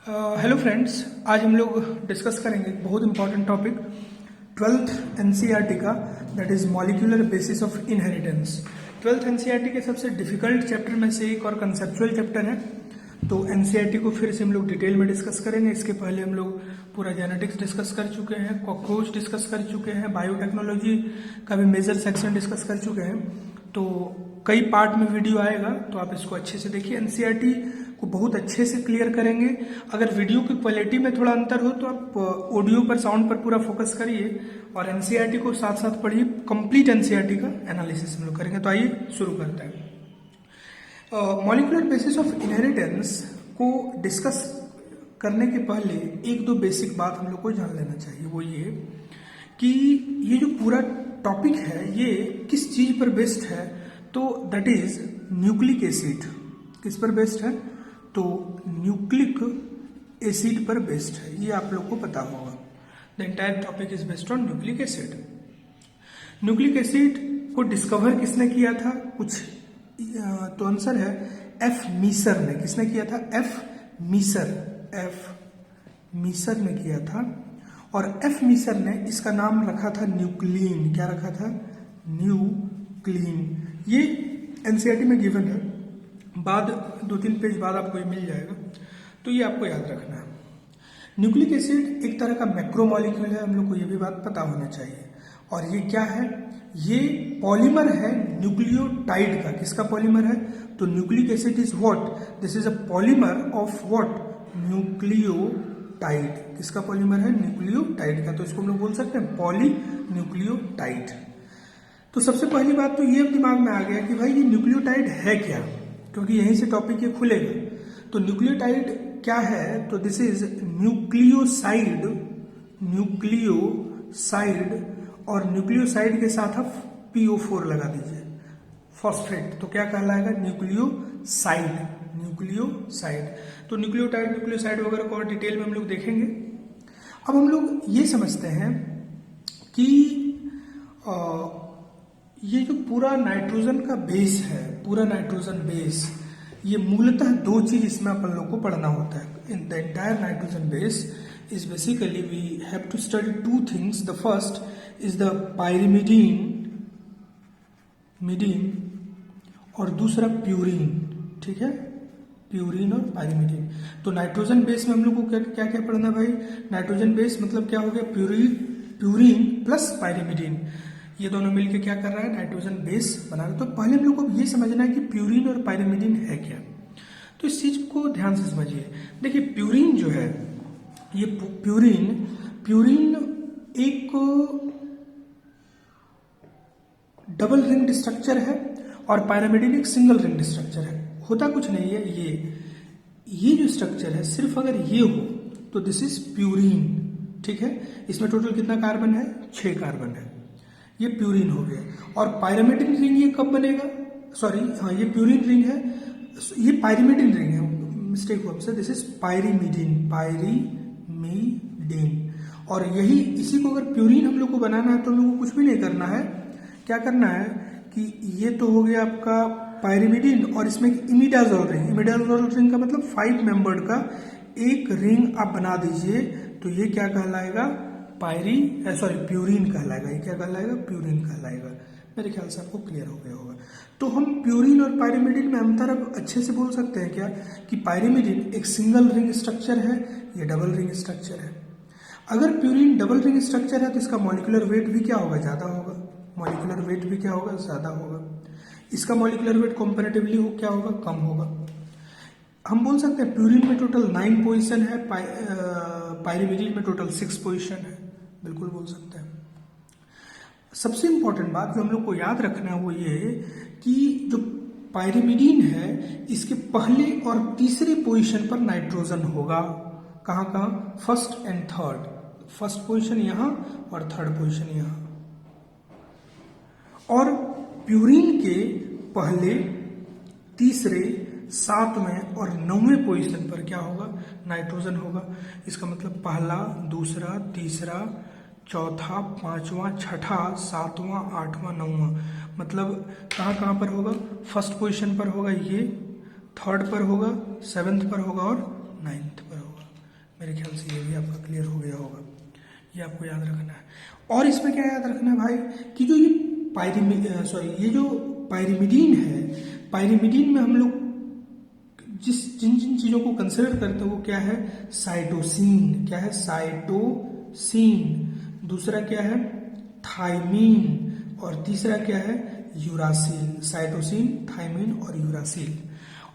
Hello friends, आज हम लोग डिस्कस करेंगे एक बहुत इंपॉर्टेंट टॉपिक 12th एनसीईआरटी का, that is molecular basis of inheritance. 12th NCERT के सबसे डिफिकल्ट चैप्टर में से एक और कंसेप्चुअल चैप्टर है। तो एनसीईआरटी को फिर से हम लोग डिटेल में डिस्कस करेंगे। इसके पहले हम लोग पूरा जेनेटिक्स डिस्कस कर चुके हैं, कॉकरोच डिस्कस कर चुके हैं, बायोटेक्नोलॉजी का भी मेजर सेक्शन डिस्कस कर चुके हैं। तो कई पार्ट में वीडियो आएगा, तो आप इसको अच्छे से देखिए। एनसीईआरटी को बहुत अच्छे से क्लियर करेंगे। अगर वीडियो की क्वालिटी में थोड़ा अंतर हो तो आप ऑडियो पर, साउंड पर पूरा फोकस करिए और एनसीईआरटी को साथ साथ पढ़िए। कंप्लीट एनसीईआरटी का एनालिसिस हम लोग करेंगे। तो आइए शुरू करते हैं। मॉलिक्यूलर बेसिस ऑफ इनहेरिटेंस को डिस्कस करने के पहले एक दो बेसिक बात हम लोग को जान लेना चाहिए। वो ये कि ये जो पूरा टॉपिक है ये किस चीज पर बेस्ड है। तो दैट इज न्यूक्लिक एसिड। किस पर बेस्ड है? तो न्यूक्लिक एसिड पर बेस्ड है, ये आप लोग को पता होगा। The entire topic is based on nucleic acid. Nucleic acid को डिस्कवर किसने किया था? कुछ तो आंसर है एफ मीसर ने। किसने किया था? एफ मीसर ने किया था। और एफ मीसर ने इसका नाम रखा था न्यूक्लिन। क्या रखा था? न्यूक्लिन। ये एनसीईआरटी में गिवन है, बाद 2-3 पेज बाद आपको ये मिल जाएगा, तो ये आपको याद रखना है। न्यूक्लिक एसिड एक तरह का मैक्रोमॉलिक्यूल है, हम लोग को ये भी बात पता होना चाहिए। और ये क्या है? ये पॉलीमर है न्यूक्लियोटाइड का। किसका पॉलीमर है? तो nucleic acid is what? This is a polymer of what? Nucleotide. किसका पॉलीमर है? न्यूक्लियोटाइड का। तो इसको हम लोग बोल सकते हैं पॉली न्यूक्लियोटाइड। तो सबसे पहली बात तो ये दिमाग में आ गया कि भाई ये न्यूक्लियोटाइड है क्या, क्योंकि यहीं से टॉपिक ये खुलेगा। तो न्यूक्लियोटाइड क्या है? तो दिस इज न्यूक्लियोसाइड। और न्यूक्लियोसाइड के साथ आप PO4 लगा दीजिए, फॉस्फेट। तो क्या कहलाएगा? न्यूक्लियोसाइड। तो न्यूक्लियोसाइड वगैरह को और डिटेल में हम लोग देखेंगे। अब हम लोग ये समझते हैं कि ये जो पूरा नाइट्रोजन का बेस है, पूरा नाइट्रोजन बेस, ये मूलतः दो चीज इसमें अपन लोग को पढ़ना होता है। In the entire nitrogen base is basically we have to study two things. The first is the pyrimidine और दूसरा प्यूरिन। ठीक है, प्यूरिन और पायरिमिडीन। तो नाइट्रोजन बेस में हम लोग को क्या क्या पढ़ना भाई? नाइट्रोजन बेस मतलब क्या हो गया? प्यूरिन प्लस पायरिमिडीन, ये दोनों मिलके क्या कर रहा है? नाइट्रोजन बेस बना रहा है। तो पहले हम लोग को ये समझना है कि प्यूरिन और पायरिमिडीन है क्या। तो इस चीज को ध्यान से समझिए। देखिए, प्यूरिन जो है, ये प्यूरिन एक डबल रिंग्ड स्ट्रक्चर है और पायरिमिडीन एक सिंगल रिंग्ड स्ट्रक्चर है। होता कुछ नहीं है, ये जो स्ट्रक्चर है, सिर्फ अगर ये हो तो दिस इज प्यूरिन। ठीक है, इसमें टोटल कितना कार्बन है? 6 कार्बन है। ये प्यूरिन हो गया। और पायरिमिडीन रिंग ये कब बनेगा? सॉरी, हाँ, ये प्यूरिन रिंग है, ये पायरिमिडीन रिंग है, मिस्टेक हुआ हमसे। This is pyrimidine. और यही, इसी को अगर प्यूरिन हम लोग को बनाना है तो हम लोग को कुछ भी नहीं करना है। क्या करना है कि ये तो हो गया आपका पायरिमिडीन, और इसमें इमिडाजोल रिंग का मतलब 5 मेंबर्ड का एक रिंग आप बना दीजिए। तो ये क्या कहलाएगा? प्यूरिन कहलाएगा। ये क्या कहलाएगा? प्यूरिन कहलाएगा। मेरे ख्याल से आपको क्लियर हो गया होगा। तो हम प्यूरिन और पायरिमिडीन में अंतर अब अच्छे से बोल सकते हैं क्या? कि पायरिमिडीन एक सिंगल रिंग स्ट्रक्चर है, ये डबल रिंग स्ट्रक्चर है। अगर प्यूरिन डबल रिंग स्ट्रक्चर है तो इसका मॉलिक्यूलर वेट भी क्या होगा? ज्यादा होगा। मॉलिक्यूलर वेट भी क्या होगा? ज्यादा होगा। इसका मॉलिक्यूलर वेट कंपैरेटिवली क्या होगा? कम होगा। हम बोल सकते हैं प्यूरिन में टोटल 9 पोजीशन है, पायरिमिडीन में टोटल 6 पोजीशन है। बिल्कुल बोल सकते हैं। सबसे इंपॉर्टेंट बात जो हम लोग को याद रखना है वो ये कि जो पायरिमिडीन है, इसके पहले और तीसरे पोजीशन पर नाइट्रोजन होगा। कहाँ कहाँ? First and third. First position यहां और थर्ड पोजीशन यहां। और प्यूरिन के पहले, तीसरे, 7वें और 9वें पोजीशन पर क्या होगा? नाइट्रोजन होगा। इसका मतलब पहला, दूसरा, तीसरा, चौथा, 5वां, 6ठा, 7वां, 8वां, 9वां। मतलब कहाँ पर होगा? फर्स्ट पोजीशन पर होगा ये, थर्ड पर होगा, 7th पर होगा और 9th पर होगा। मेरे ख्याल से ये भी आपका क्लियर हो गया होगा, ये आपको याद रखना है। और इसमें क्या याद रखना है भाई कि जो ये ये जो पायरिमिडीन है, पायरिमिडीन में हम लोग जिन जिन चीजों को कंसिडर करते हैं वो क्या है, साइटोसिन, क्या है, साइटोसिन, दूसरा क्या है, थायमीन, और तीसरा क्या है, यूरासिल। साइटोसिन, थायमीन और यूरासिल।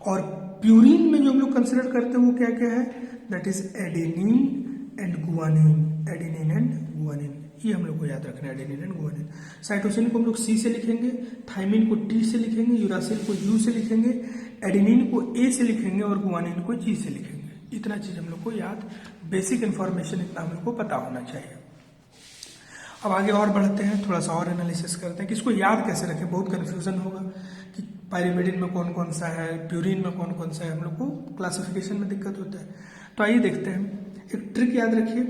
और प्यूरिन में जो हम लोग कंसिडर करते हैं वो क्या क्या है, that is adenine and guanine, adenine and guanine, ये हम लोग को याद रखना है, एडेनिन एंड गुआनिन। साइटोसिन को हम लोग सी से लिखेंगे, थायमीन को टी से लिखेंगे, यूरासिल को यू से लिखेंगे, एडेनिन को ए से लिखेंगे और गुआनिन को जी से लिखेंगे। इतना चीज हम लोग को याद, बेसिक इंफॉर्मेशन इतना हम लोग को पता होना चाहिए। अब आगे और बढ़ते हैं, थोड़ा सा और एनालिसिस करते हैं कि इसको याद कैसे रखें। बहुत कंफ्यूजन होगा कि पायरिमिडीन में कौन कौन सा है, प्यूरिन में कौन कौन सा है, हम लोग को क्लासिफिकेशन में दिक्कत होता है। तो आइए देखते हैं, एक ट्रिक याद रखिए,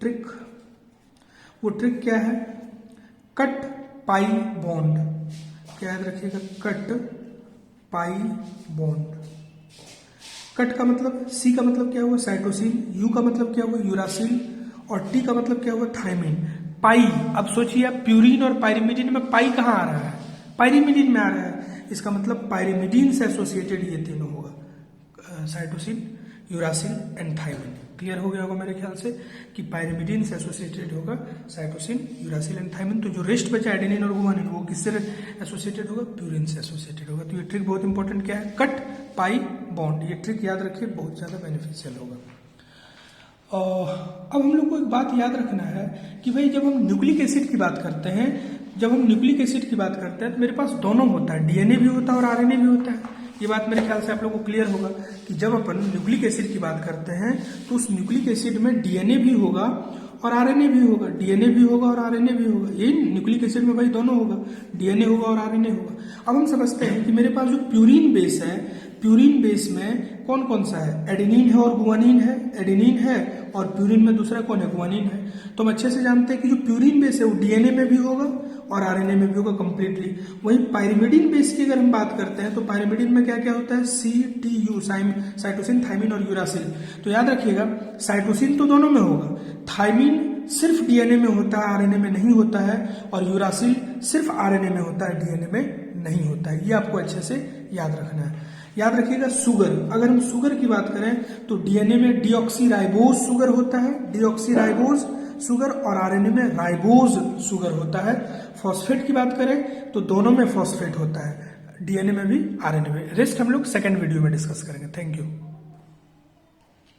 ट्रिक, वो ट्रिक क्या है, कट पाई बॉन्ड। क्या याद रखिएगा, कट पाई बॉन्ड। कट का मतलब, सी का मतलब क्या हुआ, साइटोसिन, यू का मतलब क्या हुआ, यूरासिल, और टी का मतलब क्या हुआ, थायमीन। पाई, अब सोचिए आप, प्यूरिन और पायरिमिडीन में पाई कहाँ आ रहा है, पायरिमिडीन में आ रहा है, इसका मतलब पायरिमिडीन से एसोसिएटेड ये तीनों होगा, cytosine, uracil and thymine. Clear हो गया होगा मेरे ख्याल से कि पायरिमिडीन से एसोसिएटेड होगा साइटोसिन, यूरासिल एंड थायमीन। तो जो रेस्ट बचा एडेनिन और गुआनिन, वो किससे एसोसिएटेड होगा, प्यूरिन से एसोसिएटेड होगा। तो ये ट्रिक बहुत इंपॉर्टेंट क्या है, कट पाई बॉन्ड, ये ट्रिक याद रखिए, बहुत ज्यादा बेनिफिशियल होगा। अब हम लोग को एक बात याद रखना है कि भाई जब हम न्यूक्लिक एसिड की बात करते हैं, जब हम न्यूक्लिक एसिड की बात करते हैं तो मेरे पास दोनों होता है, डीएनए भी होता है और आरएनए भी होता है। ये बात मेरे ख्याल से आप लोगों को क्लियर होगा कि जब अपन न्यूक्लिक एसिड की बात करते हैं तो उस न्यूक्लिक एसिड में डीएनए भी होगा और आरएनए भी होगा, डीएनए भी होगा और आरएनए भी होगा। ये न्यूक्लिक एसिड में भाई दोनों होगा, डीएनए होगा और आरएनए होगा। अब हम समझते हैं कि मेरे पास जो प्यूरिन बेस है, प्यूरिन बेस में कौन कौन सा है, एडेनिन है और गुआनिन है, एडेनिन है और प्यूरिन में दूसरा कौन है, गुआनिन है। तो हम अच्छे से जानते हैं कि जो प्यूरिन बेस है वो डीएनए में भी होगा और आरएनए में भी होगा कंप्लीटली। वहीं पायरिमिडीन बेस की अगर हम बात करते हैं तो पायरिमिडीन में क्या क्या होता है, CTU, साइटोसिन, थायमीन और यूरासिल। तो याद रखिएगा, साइटोसिन तो दोनों में होगा, थायमीन सिर्फ डीएनए में होता है, आरएनए में नहीं होता है, और यूरासिल सिर्फ आरएनए में होता है, डीएनए में नहीं होता है। ये आपको अच्छे से याद रखना है। याद रखिएगा शुगर, अगर हम शुगर की बात करें तो डीएनए में डीऑक्सीराइबोज शुगर होता है, डीऑक्सीराइबोज शुगर, और आरएनए में राइबोज शुगर होता है। फॉस्फेट की बात करें तो दोनों में फॉस्फेट होता है, डीएनए में भी आरएनए में। रेस्ट हम लोग सेकंड वीडियो में डिस्कस करेंगे। Thank you.